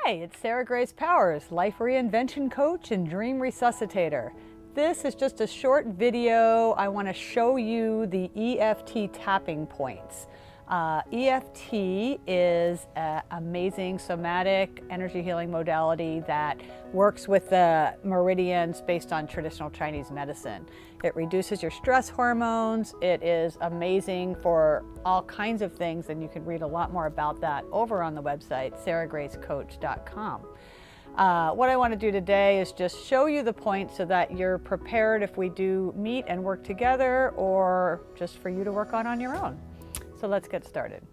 Hi, it's Sarah Grace Powers, Life Reinvention Coach and Dream Resuscitator. This is just a short video. I want to show you the EFT tapping points. EFT is an amazing somatic energy healing modality that works with the meridians based on traditional Chinese medicine. It reduces your stress hormones. It is amazing for all kinds of things, and you can read a lot more about that over on the website, sarahgracecoach.com. What I want to do today is just show you the points so that you're prepared if we do meet and work together, or just for you to work on your own. So let's get started.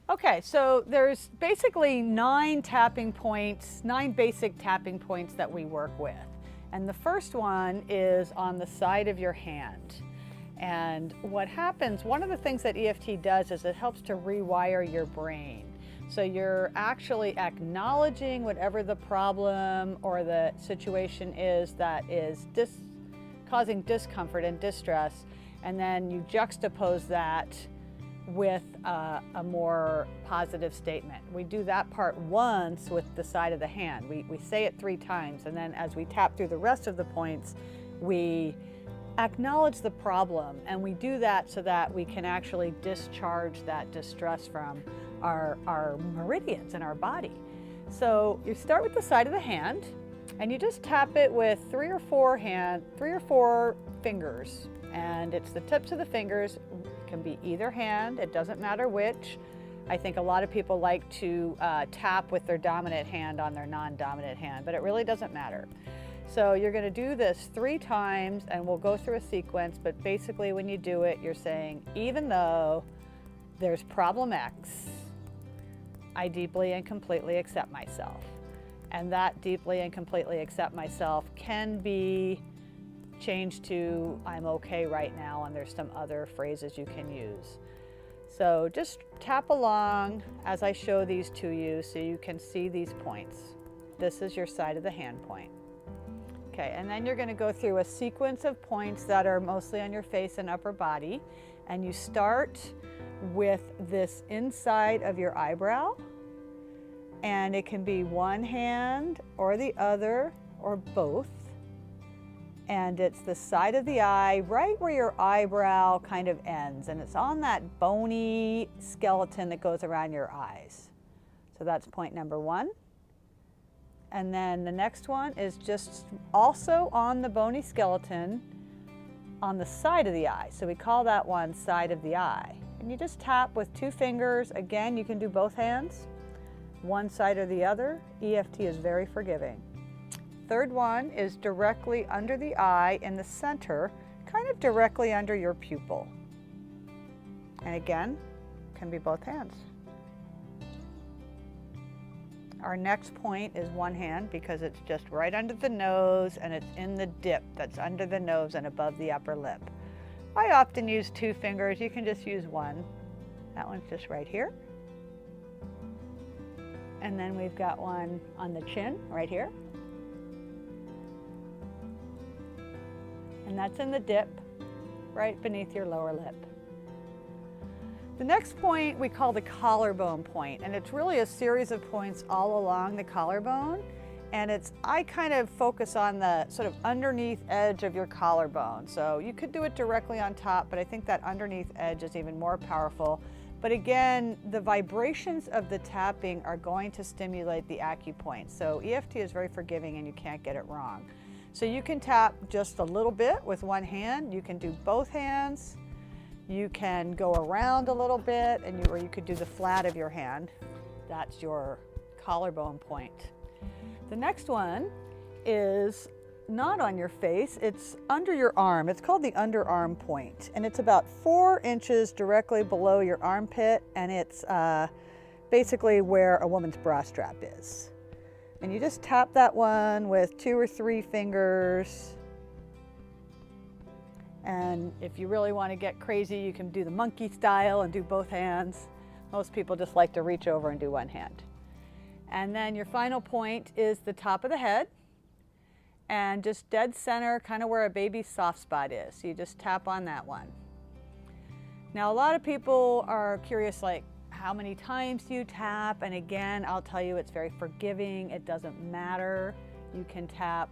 Okay, so there's basically 9 tapping points, 9 basic tapping points that we work with. And the first one is on the side of your hand. And what happens, one of the things that EFT does is it helps to rewire your brain. So you're actually acknowledging whatever the problem or the situation is that is causing discomfort and distress, and then you juxtapose that with a more positive statement. We do that part once with the side of the hand. We say it 3 times, and then as we tap through the rest of the points, we acknowledge the problem, and we do that so that we can actually discharge that distress from our meridians in our body. So you start with the side of the hand, and you just tap it with 3 or 4 fingers, and it's the tips of the fingers. Can be either hand, it doesn't matter which. I think a lot of people like to tap with their dominant hand on their non-dominant hand, but it really doesn't matter. So you're going to do this 3 times, and we'll go through a sequence, but basically when you do it, you're saying, even though there's problem X, I deeply and completely accept myself. And that deeply and completely accept myself can be changed to I'm okay right now, and there's some other phrases you can use. So just tap along as I show these to you so you can see these points. This is your side of the hand point. Okay, and then you're going to go through a sequence of points that are mostly on your face and upper body, and you start with this inside of your eyebrow, and it can be one hand or the other or both. And it's the side of the eye, right where your eyebrow kind of ends. And it's on that bony skeleton that goes around your eyes. So that's point number 1. And then the next one is just also on the bony skeleton on the side of the eye. So we call that one side of the eye. And you just tap with 2 fingers. Again, you can do both hands, one side or the other. EFT is very forgiving. Third one is directly under the eye in the center, kind of directly under your pupil. And again, can be both hands. Our next point is one hand because it's just right under the nose, and it's in the dip that's under the nose and above the upper lip. I often use 2 fingers. You can just use 1. That one's just right here. And then we've got one on the chin right here. And that's in the dip, right beneath your lower lip. The next point we call the collarbone point, and it's really a series of points all along the collarbone. And I kind of focus on the sort of underneath edge of your collarbone. So you could do it directly on top, but I think that underneath edge is even more powerful. But again, the vibrations of the tapping are going to stimulate the acupoints. So EFT is very forgiving, and you can't get it wrong. So you can tap just a little bit with one hand. You can do both hands. You can go around a little bit, or you could do the flat of your hand. That's your collarbone point. The next one is not on your face. It's under your arm. It's called the underarm point, and it's about 4 inches directly below your armpit, and it's basically where a woman's bra strap is. And you just tap that one with 2 or 3 fingers. And if you really want to get crazy, you can do the monkey style and do both hands. Most people just like to reach over and do one hand. And then your final point is the top of the head, and just dead center, kind of where a baby's soft spot is. So you just tap on that one. Now, a lot of people are curious, like, how many times do you tap? And again, I'll tell you, it's very forgiving. It doesn't matter. You can tap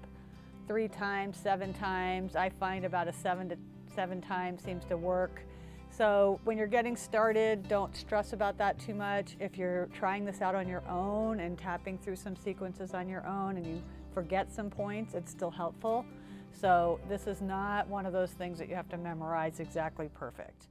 3 times, 7 times. I find about a 7 times seems to work. So when you're getting started, don't stress about that too much. If you're trying this out on your own and tapping through some sequences on your own and you forget some points, it's still helpful. So this is not one of those things that you have to memorize exactly perfect.